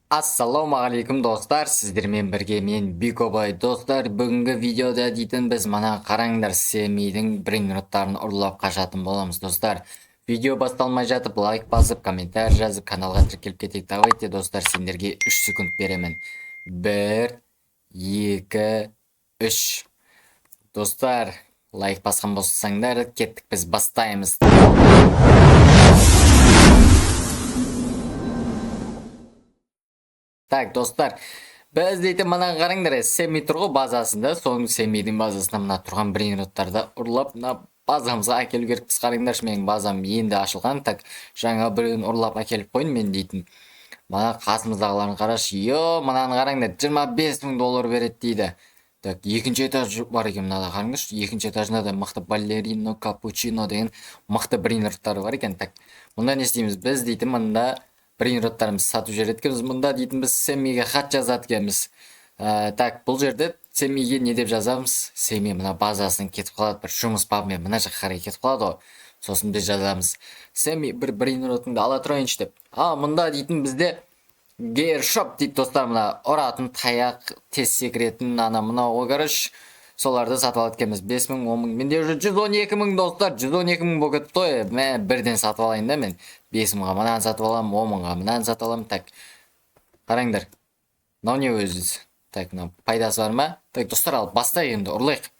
Ассалаумағалейкум достар, сіздермен бірге мен Бикобай. Достар, бүгінгі видеода дейтін біз мана қараңдар Семидің брейнроттарын ұрлап қашатын боламыз достар. Видео басталмай жатып лайк басып, комментарий жазып, каналға тіркеліп кетейік. Давайте достар, сендерге 3 секунд беремін. 1, 2, 3. Достар, лайк басқан болсаңдар, кеттік біз бастаймыз. Так, достар, біз дейтін мына қараңдар, Семи тұрғы базасында, соның Семидің базасында мына тұрған брейнроттарды ұрлап, мына базамызға әкелу керекпіз. Қараңдаршы, менің базам енді ашылған. Так, жаңа біреуін ұрлап әкеліп қойын мен дейтін. Мына қасымыздағыларын қарашы. Мынаны қараңдар, 25 мың доллар береді дейді. Так, екінші этаж бар екен мынада, қараңдаршы. Екінші этажында да мықты балерино, капучино деген мықты брейнроттар бар екен. Так, мұнда не істейміз? Біз дейтін мында брейнроттарымыз сатып жүреді екенбіз. Мұнда дейтін біз Семиге хат жазады екенбіз. Так, бұл жерде Семиге не деп жазамыз? Семи мына базасынан кетіп қалады, бір жұмыс бабымен мына жаққа қарай кетіп қалады ғой. Сосын біз жазамыз: Семи, бір брейнротыңды ала тұрайыншы деп. Мұнда дейтін бізде гейршоп дейді достар, мына ұратын таяқ, тез секіретін ана мынау короче, соларды сатып алады екенбіз. 5 мың, 10 мың. Менде уже 112 мың достар, 112 мың болып кетіпті ғой. Мен бірден сатып алайын да, мен 5 мыңға мынаны сатып аламын, 10 мыңға мынаны сатып аламын. Так, қараңдар, мынау не өзі? Так, мынау пайдасы бар ма? Так, достар, алып бастайық енді, ұрлайық.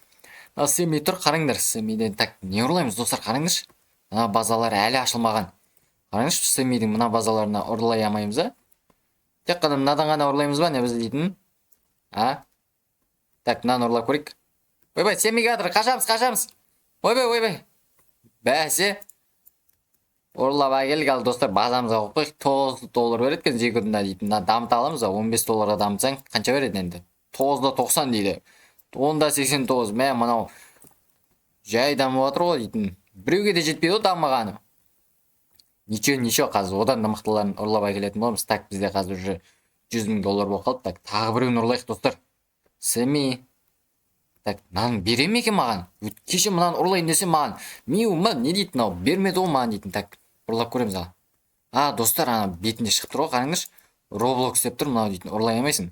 Мына Семи тұр, қараңдар, Семиден. Так, не ұрлаймыз достар, қараңдаршы. Мына базалар әлі ашылмаған. Қараңдаршы, Семидің мына базаларына ұрлай алмаймыз, а? Тек қана мынадан ғана ұрлаймыз ба, не біз дейтін? Так, мынаны ұрлап көрейік. Ойбай, Семиге атыр, қашамыз. Ойбай. Бәсе. Ұрлап әкелік, ал достар, базамызға қойып қойық. 9 доллар береді екен секундына дейтін. Дамыта аламыз, 15 долларға дамытсаң қанша береді енді? 9-да 90 дейді. 10-да 89. Мынау жай дамып отыр ғой дейтін. Біреуге де жетпейді ғой дамығаны. Ничего, қазір одан да мықтыларын ұрлап әкелетін боламыз. Так, бізде қазір уже 100 мың доллар болып қалды. Так, тағы біреуін ұрлайық достар. Семи. Так, мынаны бере ме екен маған? Кеше мынаны ұрлайын десе маған миу ма не дейтін, ау бермеді ғой маған дейтін. Так, ұрлап көреміз ал. Достар, ана бетінде шығып тұр ғой, қараңдаршы. Roblox деп тұр, мынау дейтін, ұрлай алмайсың.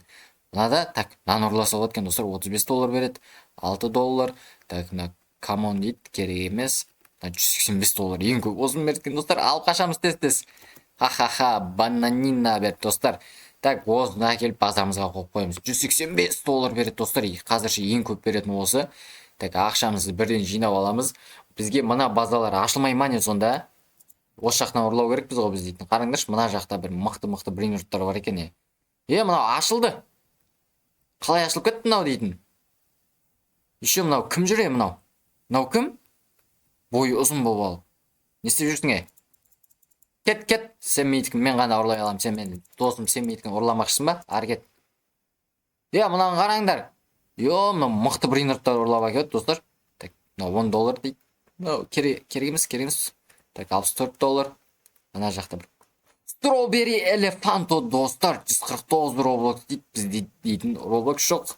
Мынада, так, мынаны ұрласа болады екен достар, 35 доллар береді. 6 доллар. Так, мына камон дейді, керек емес. 185 доллар ең көп осыны берді достар, алып қашамыз тез. Ха-ха-ха, бананина берді достар. Так, осыны әкеліп базамызға қойып қойымыз. 185 доллар береді достар, қазірше ең көп беретін осы. Так, ақшамызды бірден жинап аламыз. Бізге мына базалар ашылмай ма не сонда? Осы жақтан ұрлау керек біз ғой біз дейтін. Қараңдаршы, мына жақта бір мықты брейнроттар бар екен. Мынау ашылды. Қалай ашылып кетті мынау дейтін? Еще мынау кім жүре мынау? Мынау кім? Бойы ұзын болып алып. Не істеп жүрсің? Кет, сен мейдікін мен ғана ұрлай аламын, сен мен досым сен мейдікін ұрламақшысын ба? Аркет. Мынаны қараңдар. Мынау мықты брейнроттар ұрлап әкелді достар. Так, мынау 10 доллар дейді. Мынау керек емес. Так, 64 доллар. Ана жақта бір Strawberry Elefanto достар, 149 Roblox дейді. Біз дейтін Roblox жоқ.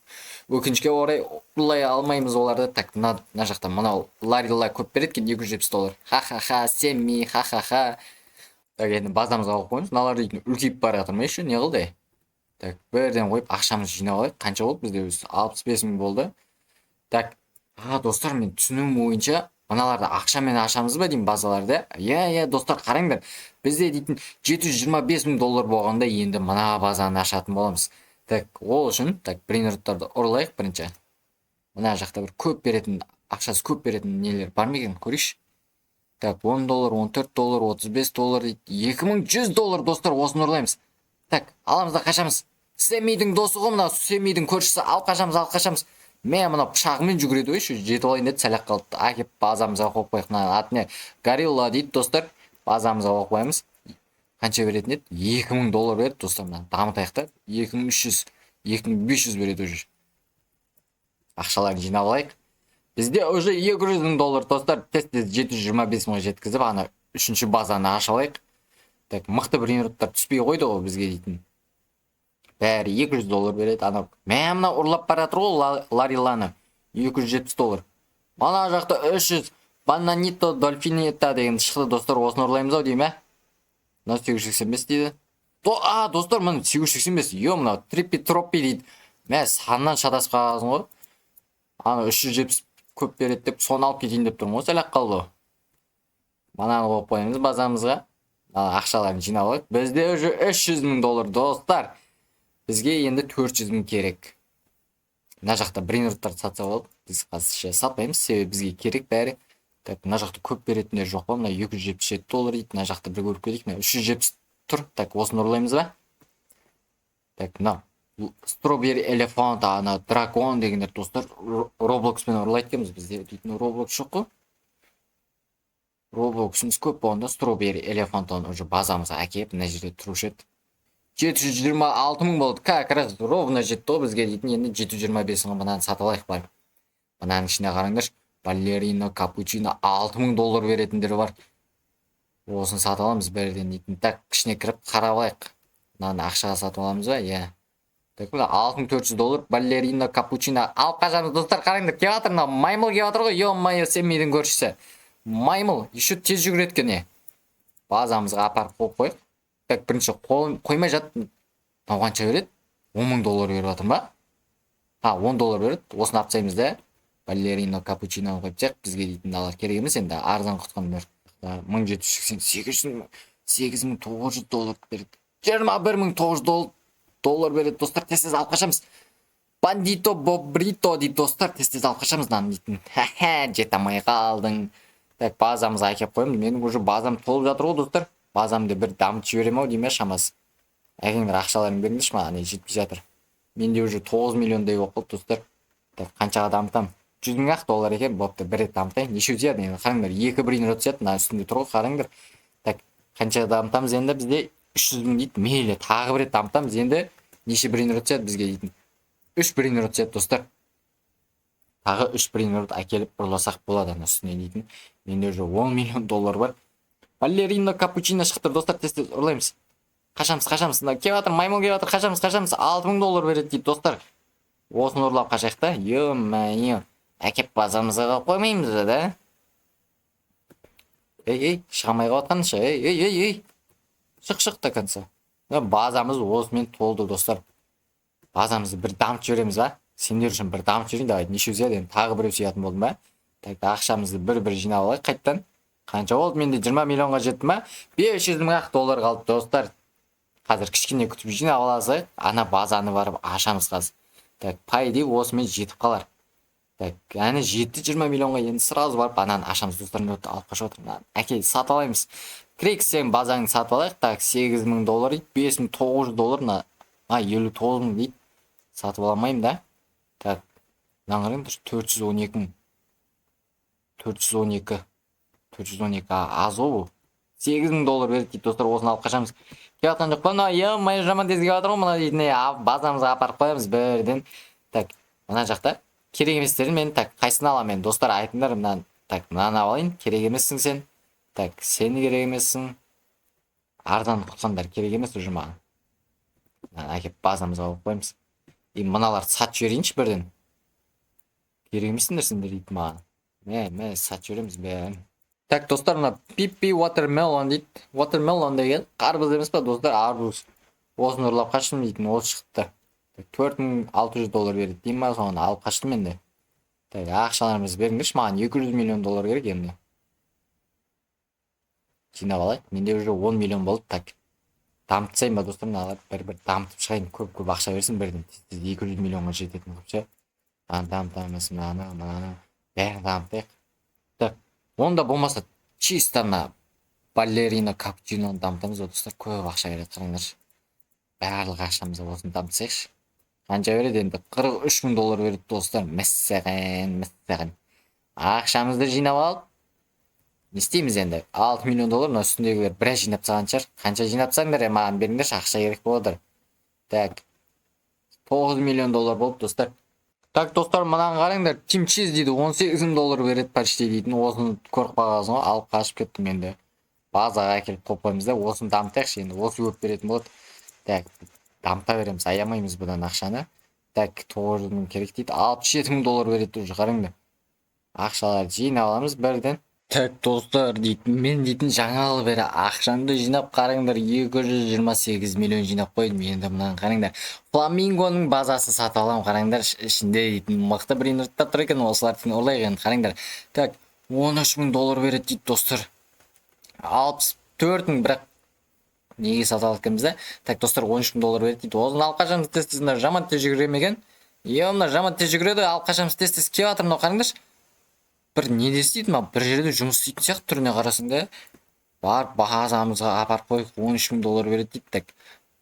Өкінішке орай ұрлай алмаймыз оларды. Так, мына жақта мынау Ларилла көп береді екен, 270 доллар. Ха-ха-ха, Семи, ха-ха-ха. Так, енді базамызға қойып қоймыз. Мыналар дейтін үлкейіп бара жатыр ма еще, не қылды? Так, бірден қойып ақшамызды жинап алайық. Қанша болды бізде? 65 мың болды. Так, достар, мен түсінуім бойынша мыналарды ақшамен ашамыз ба деймін базаларды. Достар, қараңдар. Бізде дейтін 725 мың доллар болғанда енді мына базаны ашатын боламыз. Так, ол үшін, так, брейнроттарды ұрлайық бірінші. Мына жақта бір көп беретін, ақшасы көп беретін нелер бар ма екен, көрейікші. Так, 10 доллар, 14 доллар, 35 доллар дейді. 2100 доллар достар, осыны ұрлаймыз. Так, аламыз да қашамыз. Семидің досы ғой мынау, Семидің көршісі. Алып қашамыз. Мен мына пышағымен жүгіреді ғой, жетіп алайын деді, сәлек қалды. Әкеп базамызға қойып қойық. Мына атына Горилла дейді достар. Базамызға қойып қоямыз. Қанша беретін еді? 2000 доллар береді достар. Мына дамытайық та. 2300, 2500 береді уже. Ақшаларын жинап алайық. Бізде уже 200 мың доллар достар. Тез 725 мыңға жеткізіп, ана үшінші базаны аша алайық. Так, мықты брейнроттар түспей қойды ғой бізге дейтін. Бәрі 200 доллар береді. Мына ұрлап бара жатыр ғой Ларилланы. 270 доллар. Ана жақта 300 Бананито, Дольфинета деген шықты достар, осыны ұрлаймыз ау дейм, 885 дейді. Достар, мына 885. Йо, мына триппи троппи дейді. Мә саннан шатасып қалғансың ғой. Аны 370 көп береді деп соны алып кетейін деп тұрмын ғой, сәлек қалды. Мананы қойып қоямыз базамызға. Ақшаларын жинап алайық. Бізде уже 300 мың доллар, достар. Бізге енді 400 мың керек. Мына жақта брейнроттарды сатса болады. Біз қазір сатпаймыз, себебі бізге керек бәрі. Так, мына жақта көп беретіндер жоқ па? Мына 277 доллар дейді. Мына жақта бір көріп келейік. Мына 370 тұр. Так, осыны ұрлаймыз ба? Так, мына Strawberry Elephant, ана дракон дегендер достар Robloxпен ұрлайды екенбіз. Бізде дейтін Roblox жоқ қой. Roblox'ымыз көп болғанда Strawberry Elephant'ын уже базамызға әкеп, мына жерде тұрушы еді. 726 мың болды. Как раз ровно жетті ғой бізге дейтін. Енді 725 мың мынаны сатып алайық бар. Мынаның ішіне қараңдаршы. Балерина, капучино 6 мың доллар беретіндер бар. Осын сатып аламыз бәрден дейтін. Так, ішіне кіріп қарап алайық. Мынаны ақшаға сатып аламыз ба? Иә. Так, 6400 доллар балерина, капучино алып қашамыз. Достар, қараңдар, келіп жатыр. Маймыл келіп жатыр ғой. Ё-моё, семейдің көршісі. Маймыл, еще тез жүгіреді екен. Базамызға апарып қойып қойық. Так, бірінші қоймай жатты. Қанша береді? 10 мың доллар беріп жатыр ма? 10 доллар береді. Осыны алып тастаймыз да. Балерина, капучино қойып тек бізге дейтін алар керек емес енді. Арзан құтқандар. 1788 доллар береді. 21900 доллар береді. Достар, тез алып қашамыз. Бандито бобрито дейді достар. Тез алып қашамыз дейтін. Жете алмай қалдың. Так, базамызға әкеп қойымыз. Менің уже базам толып жатыр ғой, достар. Базамды бір дамытып жіберем ау деймін шамасы. Әкеңдер ақшаларын беріңдерші маған, жетпей жатыр. Менде уже 9 миллиондай болып қалды, достар. Так, қаншаға дамытам? 100 мың ақ доллар екен, бопты бір рет дамытайын. Неше өтеді енді? Қараңдар, 2 брейнрот түседі, мына үстінде тұр ғой, қараңдар. Так, қаншаға дамытамыз енді бізде 300 мың дейді. Мейлі, тағы бір рет дамытамыз енді неше брейнрот түседі бізге дейтін. 3 брейнрот түседі, достар. Тағы 3 брейнрот әкеліп ұрласақ болады ана үстіне дейтін. Менде уже 10 миллион доллар бар. Балерина, капучино шықтыр, достар, тез ұрлаймыз. Қашамыз. Келіп жатыр, маймыл келіп жатыр, қашамыз. 6 мың доллар береді дейді, достар. Осыны ұрлап қашайық та. Ё-моё. Әкеп базамызға қоймаймыз да. Ей, шығамай қалатқанша. Ей. Шық та конца. Базамыз осымен толды, достар. Базамызды бір дамып жібереміз ба? Сендер үшін бір дамып жіберейін, давай. Неше өседі? Тағы бір өсетін болдым ба? Так, ақшамызды бір жинап алайық қайттан. Қанша болды? Менде 20 миллионға жетті ма? 500 мың ақ доллар қалды, достар. Қазір кішкене күтіп жинап аласыз. Ана базаны барып ашамыз қазір. Так, пайды осымен жетіп қалар. Так, әне жетті 20 миллионға енді сразу барып ананы ашамыз, достар. Алып қашып отыр. Әке, сатып алаймыз. Крейк сен базаңды сатып алайық. Так, 8 мың доллар дейді. 5900 доллар. 59 мың дейді. Сатып аламайым да. Так, наңырым 412 мың. 412 аз ол. 8 мың доллар береді дейді, достар. Осыны алып қашамыз. Келатқан жоқ па? Ё-моё, жаман тез келіп жатыр ғой мына дейтін. Базамызға апарып қоямыз бірден. Так, мына жақта керек еместерін мен так қайсыны аламын, достар, айтыңдар. Мынаны так, мынаны алайын. Керек емессің сен. Так, сен керек емессің. Ардан құтқандар керек емес уже маған. Әкеп базамызға алып қоямыз. Мыналарды сатып жіберейінші бірден. Керек емессіңдер сендер дейді маған. Мә, сатып жібереміз бәрін. Так, достар, мына Pippi Watermelon дейді. Watermelon деген қарбыз емес па, достар, арбуз. Осыны ұрлап қаштым дейтін, осы шықты. 4600 доллар береді дейм ба, соны алып қаштым енді. Так, ақшаларымыз беріңдерші, маған 200 миллион доллар керек енді. Жинап алайық. Менде уже 10 миллион болды. Так, дамытсайын ба, достар, мыналар бір дамытып шығайын, көп ақша берсін бірден. 200 миллионға жететін көпше. Дамытамыз, мынаны бәрін дамытайық. Так, онда болмаса чисто мына балерина, капучиноны дамытамыз, достар, көп ақша береді, қараңдаршы. Барлық ақшамызды осыны дамытсайықшы. Қанша береді енді? 43 мың доллар береді, достар. Мәссәғен. Ақшамызды жинап алып, не істейміз енді? 6 миллион доллар, мына үстіндегілер біраз жинап тастаған шығар. Қанша жинап тастаңдар, маған беріңдерші, ақша керек болады. Так, 9 миллион доллар болды, достар. Так, достар, мынаны қараңдар, Team Cheese дейді, 18 мың доллар береді почти дейтін. Осыны көріп қалғансың ғой, алып қашып кеттім енді. Базаға әкеліп қойып қоймыз да, осыны дамытайықшы енді. Осы көп беретін болады. Так, дамыта береміз, аямаймыз бұдан ақшаны. Так, 9 мың керек дейді. 67 мың доллар береді уже, қараңдар. Ақшаларды жинап аламыз бірден. Так достар дейтін мен дейтін жаңалы бері ақшамды жинап қараңдар 228 миллион жинап қойдым. Енді мынаны қараңдар, фламингоның базасын сатып аламын. Қараңдар, ішінде дейтін мықты брейнерттар тұр екен, осыларды ұрлайық енді. Қараңдар, так 13 мың доллар береді дейді достар. 64 мың, бірақ неге сатып алып екенбіз. Так достар, 13 мың доллар береді дейді. Осыны алып қашамыз тестесін, жаман тез жүгіремеген. Мына жаман тез жүгіреді, алып қашамыз тестес келіп жатыр. Мынау қараңдаршы, бір не істейді ма, бір жерде жұмыс істейтін сияқты түріне қарасың да. Бар базамызға апарып қойып 13 мың доллар береді дейді. Так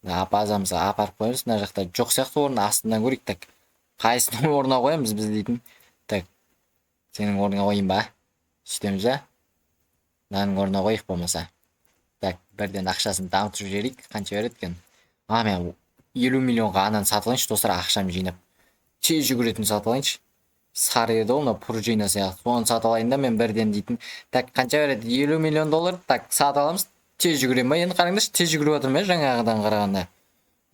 базамызға апарып қоямыз. Мына жақта жоқ сияқты орын, астынан көрейік. Так қайсының орнына қоямыз біз дейтін. Так сенің орныңа қойайын ба, сөйтеміз ба, мынаның орнына қойық болмаса. Так бірден ақшасын дамытып жіберейік. Қанша береді екен? Мен 50 миллионға ананы сатып алайыншы достар, ақшам жинап. Тез жүгіретін сатып алайыншы. Сары еді ол, мына пружина сияқты. Соны сатып алайын да мен бірден дейтін. Так қанша береді? 50 миллион доллар. Так сатып аламыз. Тез жүгірем ба? Енді қараңдаршы, тез жүгіріп жатыр ма жаңағыдан қарағанда?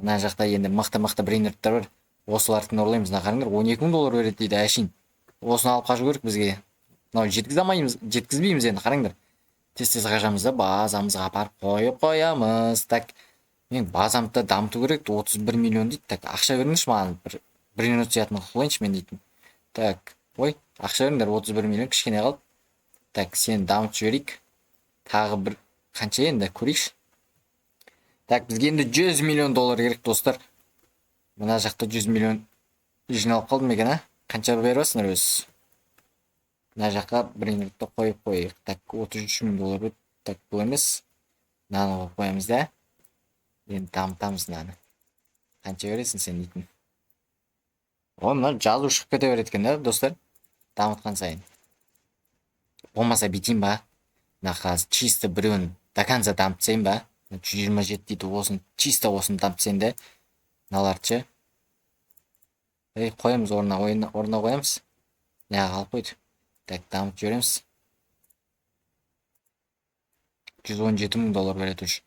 Мына жақта енді мықты брейнерттер бар. Осыларды ұрлаймыз. Мына қараңдар, 12 мың доллар береді дейді әшейін. Осыны алып қашу керек бізге. Мынау жеткізбейміз енді, қараңдар. Тез қашамыз да базамызға апарып қойып қоямыз. Так мен базамды дамыту керек, 31 миллион дейді. Так ақша беріңізші маған, бір минут сиятын қылайыншы мен дейтін. Так, ой, ақша беріңдер, 31 миллион кішкене қалды. Так, сені дамытып жіберейік. Тағы бір қанша енді көрейікші. Так, бізге енді 100 миллион доллар керек достар. Мына жақта 100 миллион жиналып қалдым екен, қанша беріп алсыңдар өзі. Мына жаққа бір минутта қойып қойық. Так, 33 мың доллар бет. Так, бұл емес. Мынаны қойып қоямыз да. Енді дамытамыз мынаны. Қанша бересің сен дейтін. Мына жазу шығып кете береді екен да достар, дамытқан сайын. Болмаса бүйтейін ба, мына қазір чисто біреуін до конца дамытсайын ба. 127 дейді, осын чисто осын дамытсайын да. Мыналарды қоямыз орнына қоямыз. Неға қалып қойды. Так, дамытып жібереміз. 117 мың доллар береді үш.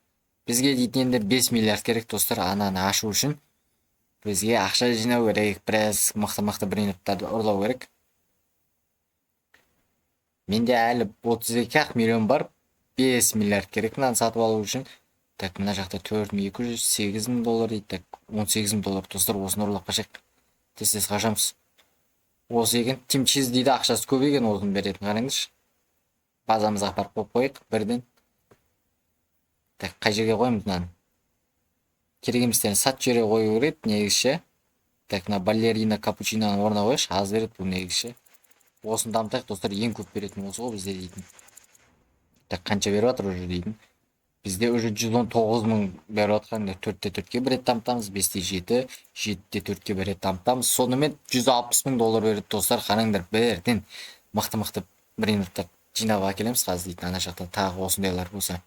Бізге дейтін енді 5 миллиард керек достар, ананы ашу үшін. Бізге ақша жинау керек, біраз мықты брейнерттарды ұрлау керек. Менде әлі 32 миллион бар, 5 миллиард керек мынаны сатып алу үшін. Так, мына жақта 4208 мың доллар дейді. Так, 18 мың доллар достар, осыны ұрлап қашайық. Тез қашамыз. Осы екен, Тим Чиз дейді, ақшасы көп екен, осыны беретін қараңызшы. Базамызға апарып қойып қойық бірден. Так, қай жерге қойымыз мынаны? Керек еместерін сат жерге қою керек негізше. Так, мына балерина капучиноның орнына қойшы, аз береді бұл негізше. Осыны дамытайық достар, ең көп беретін осы ғой бізде дейтін. Так, қанша беріп жатыр уже дейтін. Бізде уже 119 мың беріп жатқан, 4-те 4-ке бір рет дамытамыз, 5-те 7, 7-те 4-ке бір рет дамытамыз. Сонымен 160 мың доллар береді достар, қараңдар бірден мықты брейнерттар жинап әкелеміз қазір дейтін. Ана жақта тағы осындайлар болса.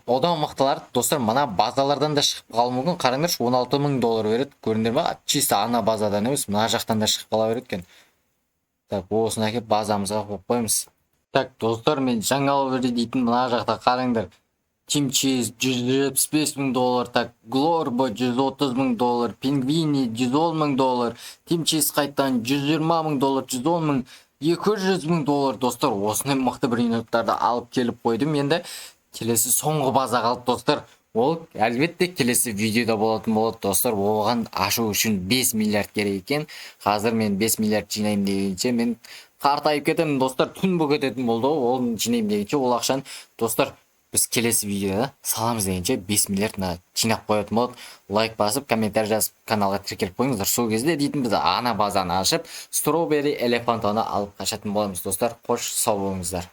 Одан мықтылар достар, мына базалардан да шығып қалуы мүмкін. Қараңдаршы, 16 мың доллар береді, көрдіңдер ме? Чисто ана базадан емес, мына жақтан да шығып қала береді екен. Так, осыны әкеп базамызға қойып қойымыз. Так достар, мен жаңалы берді дейтін, мына жақта қараңдар. Тим Чиз 175 мың доллар, так, Глорбо 130 мың доллар, Пингвини 110 мың доллар, Тим Чиз қайттан 120 мың доллар, 110 мың, 200 мың доллар достар. Осыны мықты брейнерттарды алып келіп қойдым. Енді келесі соңғы база қалды достар. Ол әлбетте келесі видеода болатын болады достар. Оған ашу үшін 5 миллиард керек екен. Қазір мен 5 миллиард жинайым дегенше мен қартайып кетемін достар. Түн болып кететін болды. Ол жинайым дегенше ол ақшаны достар біз келесі видеода саламыз дегенше 5 миллиард жинап қоятын болады. Лайк басып, комментарий жазып, каналға тіркеліп қойыңыздар. Сол кезде дейтін біз ана базаны ашып, Strawberry Elephant алып қашатын боламыз достар. Қош сау болыңыздар.